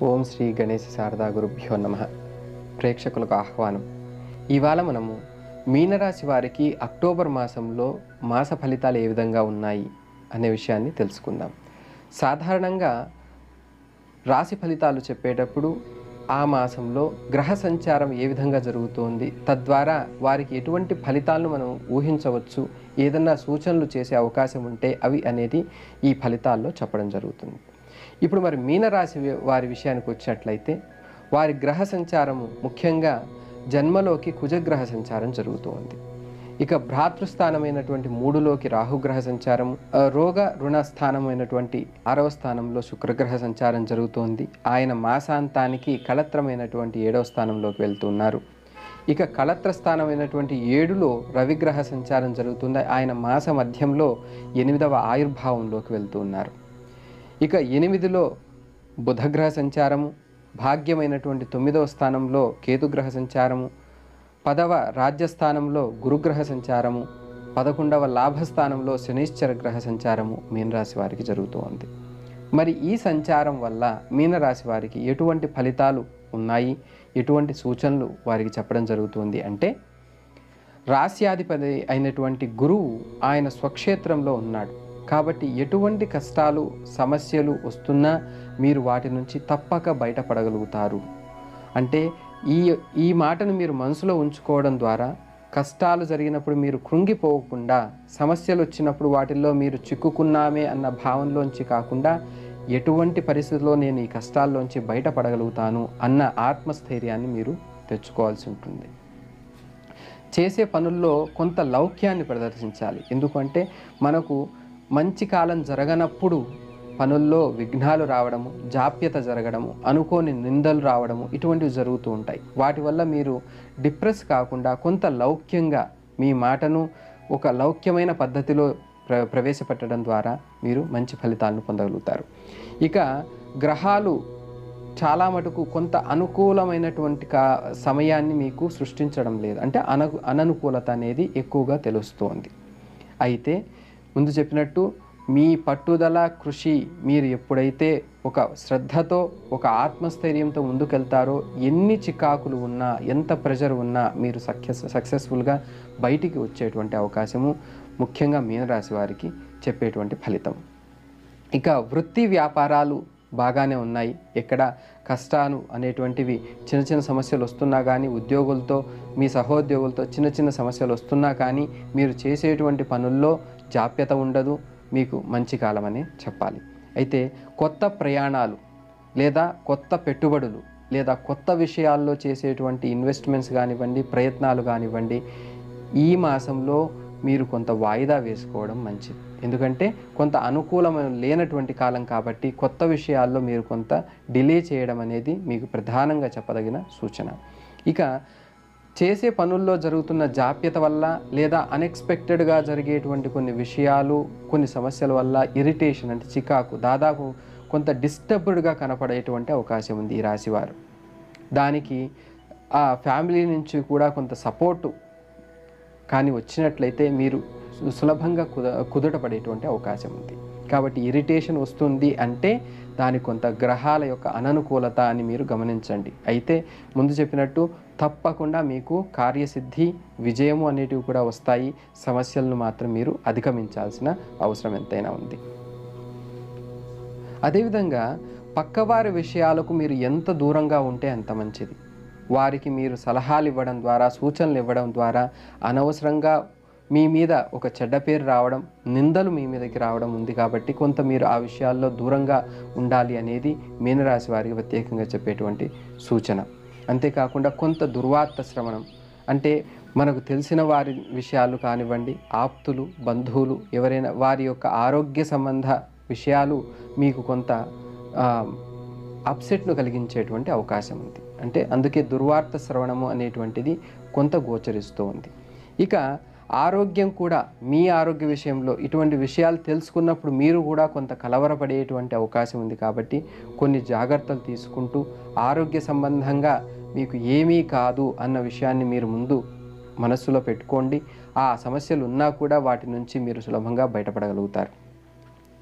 ఓం శ్రీ గణేశ శారదా గురుభ్యో నమః. ప్రేక్షకులకు ఆహ్వానం. ఇవాళ మనము మీనరాశి వారికి అక్టోబర్ మాసంలో మాస ఫలితాలు ఏ విధంగా ఉన్నాయి అనే విషయాన్ని తెలుసుకుందాం. సాధారణంగా రాశి ఫలితాలు చెప్పేటప్పుడు ఆ మాసంలో గ్రహ సంచారం ఏ విధంగా జరుగుతోంది, తద్వారా వారికి ఎటువంటి ఫలితాలను మనం ఊహించవచ్చు, ఏదన్నా సూచనలు చేసే అవకాశం ఉంటే అవి అనేది ఈ ఫలితాల్లో చెప్పడం జరుగుతుంది. ఇప్పుడు మరి మీనరాశి వారి విషయానికి వచ్చినట్లయితే వారి గ్రహ సంచారము ముఖ్యంగా జన్మలోకి కుజగ్రహ సంచారం జరుగుతోంది. ఇక భ్రాతృస్థానమైనటువంటి 3లోకి రాహుగ్రహ సంచారము, రోగ రుణ స్థానమైనటువంటి 6వ స్థానంలో శుక్రగ్రహ సంచారం జరుగుతోంది. ఆయన మాసాంతానికి కళత్రమైనటువంటి 7వ స్థానంలోకి వెళ్తున్నారు. ఇక కళత్ర స్థానమైనటువంటి 7లో రవిగ్రహ సంచారం జరుగుతుంది. ఆయన మాస మధ్యంలో 8వ ఆయుర్భావంలోకి వెళ్తున్నారు. ఇక 8లో బుధగ్రహ సంచారము, భాగ్యమైనటువంటి 9వ స్థానంలో కేతుగ్రహ సంచారము, 10వ రాజ్యస్థానంలో గురుగ్రహ సంచారము, 11వ లాభస్థానంలో శనీశ్చర గ్రహ సంచారము మీనరాశి వారికి జరుగుతోంది. మరి ఈ సంచారం వల్ల మీనరాశి వారికి ఎటువంటి ఫలితాలు ఉన్నాయి, ఎటువంటి సూచనలు వారికి చెప్పడం జరుగుతుంది అంటే, రాశ్యాధిపతి అయినటువంటి గురువు ఆయన స్వక్షేత్రంలో ఉన్నాడు కాబట్టి ఎటువంటి కష్టాలు సమస్యలు వస్తున్నా మీరు వాటి నుంచి తప్పక బయటపడగలుగుతారు. అంటే ఈ మాటను మీరు మనసులో ఉంచుకోవడం ద్వారా కష్టాలు జరిగినప్పుడు మీరు కృంగిపోకుండా, సమస్యలు వచ్చినప్పుడు వాటిల్లో మీరు చిక్కుకున్నామే అన్న భావంలోంచి కాకుండా ఎటువంటి పరిస్థితుల్లో నేను ఈ కష్టాల్లోంచి బయటపడగలుగుతాను అన్న ఆత్మస్థైర్యాన్ని మీరు తెచ్చుకోవాల్సి ఉంటుంది. చేసే పనుల్లో కొంత లౌక్యాన్ని ప్రదర్శించాలి. ఎందుకంటే మనకు మంచి కాలం జరగనప్పుడు పనుల్లో విఘ్నాలు రావడము, జాప్యత జరగడము, అనుకోని నిందలు రావడము ఇటువంటివి జరుగుతూ ఉంటాయి. వాటి వల్ల మీరు డిప్రెస్ కాకుండా కొంత లౌక్యంగా మీ మాటను ఒక లౌక్యమైన పద్ధతిలో ప్రవేశపెట్టడం ద్వారా మీరు మంచి ఫలితాలను పొందగలుగుతారు. ఇక గ్రహాలు చాలా మటుకు కొంత అనుకూలమైనటువంటి సమయాన్ని మీకు సృష్టించడం లేదు. అంటే అననుకూలత అనేది ఎక్కువగా తెలుస్తోంది. అయితే ముందు చెప్పినట్టు మీ పట్టుదల, కృషి మీరు ఎప్పుడైతే ఒక శ్రద్ధతో, ఒక ఆత్మస్థైర్యంతో ముందుకెళ్తారో, ఎన్ని చికాకులు ఉన్నా, ఎంత ప్రెషర్ ఉన్నా మీరు సక్సెస్ఫుల్గా బయటికి వచ్చేటువంటి అవకాశము ముఖ్యంగా మీనరాశి వారికి చెప్పేటువంటి ఫలితం. ఇక వృత్తి వ్యాపారాలు బాగానే ఉన్నాయి. ఎక్కడ కష్టాలు అనేటువంటివి చిన్న చిన్న సమస్యలు వస్తున్నా కానీ, ఉద్యోగులతో మీ సహోద్యోగులతో చిన్న చిన్న సమస్యలు వస్తున్నా కానీ మీరు చేసేటువంటి పనుల్లో జాప్యత ఉండదు. మీకు మంచి కాలం అని చెప్పాలి. అయితే కొత్త ప్రయాణాలు లేదా కొత్త పెట్టుబడులు లేదా కొత్త విషయాల్లో చేసేటువంటి ఇన్వెస్ట్మెంట్స్ కానివ్వండి, ప్రయత్నాలు కానివ్వండి, ఈ మాసంలో మీరు కొంత వాయిదా వేసుకోవడం మంచిది. ఎందుకంటే కొంత అనుకూలమైన లేనటువంటి కాలం కాబట్టి కొత్త విషయాల్లో మీరు కొంత డిలే చేయడం అనేది మీకు ప్రధానంగా చెప్పదగిన సూచన. ఇక చేసే పనుల్లో జరుగుతున్న జాప్యత వల్ల లేదా అన్ఎక్స్పెక్టెడ్గా జరిగేటువంటి కొన్ని విషయాలు, కొన్ని సమస్యల వల్ల ఇరిటేషన్ అంటే చికాకు, దాదాపు కొంత డిస్టర్బ్డ్గా కనపడేటువంటి అవకాశం ఉంది ఈ రాశివారు. దానికి ఆ ఫ్యామిలీ నుంచి కూడా కొంత సపోర్టు కానీ వచ్చినట్లయితే మీరు సులభంగా కుదుటపడేటువంటి అవకాశం ఉంది. కాబట్టి ఇరిటేషన్ వస్తుంది అంటే దాని కొంత గ్రహాల యొక్క అననుకూలత అని మీరు గమనించండి. అయితే ముందు చెప్పినట్టు తప్పకుండా మీకు కార్యసిద్ధి, విజయము అనేటివి కూడా వస్తాయి. సమస్యలను మాత్రం మీరు అధిగమించాల్సిన అవసరం ఎంతైనా ఉంది. అదేవిధంగా పక్కవారి విషయాలకు మీరు ఎంత దూరంగా ఉంటే అంత మంచిది. వారికి మీరు సలహాలు ఇవ్వడం ద్వారా, సూచనలు ఇవ్వడం ద్వారా అనవసరంగా మీ మీద ఒక చెడ్డ పేరు రావడం, నిందలు మీ మీదకి రావడం ఉంది. కాబట్టి కొంత మీరు ఆ విషయాల్లో దూరంగా ఉండాలి అనేది మీనరాశి వారికి ప్రత్యేకంగా చెప్పేటువంటి సూచన. అంతేకాకుండా కొంత దుర్వార్త శ్రవణం, అంటే మనకు తెలిసిన వారి విషయాలు కానివ్వండి, ఆప్తులు, బంధువులు ఎవరైనా వారి యొక్క ఆరోగ్య సంబంధ విషయాలు మీకు కొంత అప్సెట్ను కలిగించేటువంటి అవకాశం ఉంది. అంటే అందుకే దుర్వార్త శ్రవణము అనేటువంటిది కొంత గోచరిస్తూ ఉంది. ఇక ఆరోగ్యం కూడా, మీ ఆరోగ్య విషయంలో ఇటువంటి విషయాలు తెలుసుకున్నప్పుడు మీరు కూడా కొంత కలవరపడేటువంటి అవకాశం ఉంది. కాబట్టి కొన్ని జాగ్రత్తలు తీసుకుంటూ ఆరోగ్య సంబంధంగా మీకు ఏమీ కాదు అన్న విషయాన్ని మీరు ముందు మనస్సులో పెట్టుకోండి. ఆ సమస్యలు ఉన్నా కూడా వాటి నుంచి మీరు సులభంగా బయటపడగలుగుతారు.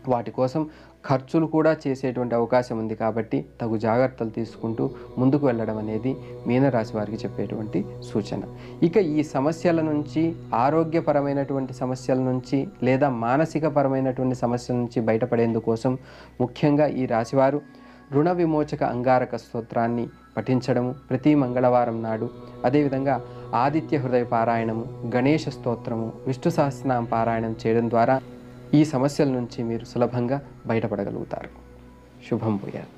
వాటి కోసం ఖర్చులు కూడా చేసేటువంటి అవకాశం ఉంది. కాబట్టి తగు జాగ్రత్తలు తీసుకుంటూ ముందుకు వెళ్ళడం అనేది మీనరాశి వారికి చెప్పేటువంటి సూచన. ఇక ఈ సమస్యల నుంచి, ఆరోగ్యపరమైనటువంటి సమస్యల నుంచి లేదా మానసికపరమైనటువంటి సమస్యల నుంచి బయటపడేందుకోసం ముఖ్యంగా ఈ రాశివారు రుణ విమోచక అంగారక స్తోత్రాన్ని పఠించడము ప్రతి మంగళవారం నాడు, అదేవిధంగా ఆదిత్య హృదయ పారాయణము, గణేష స్తోత్రము, విష్ణు సహస్రనామ పారాయణం చేయడం ద్వారా ఈ సమస్యల నుంచి మీరు సులభంగా బయటపడగలుగుతారు. శుభం భూయాత్.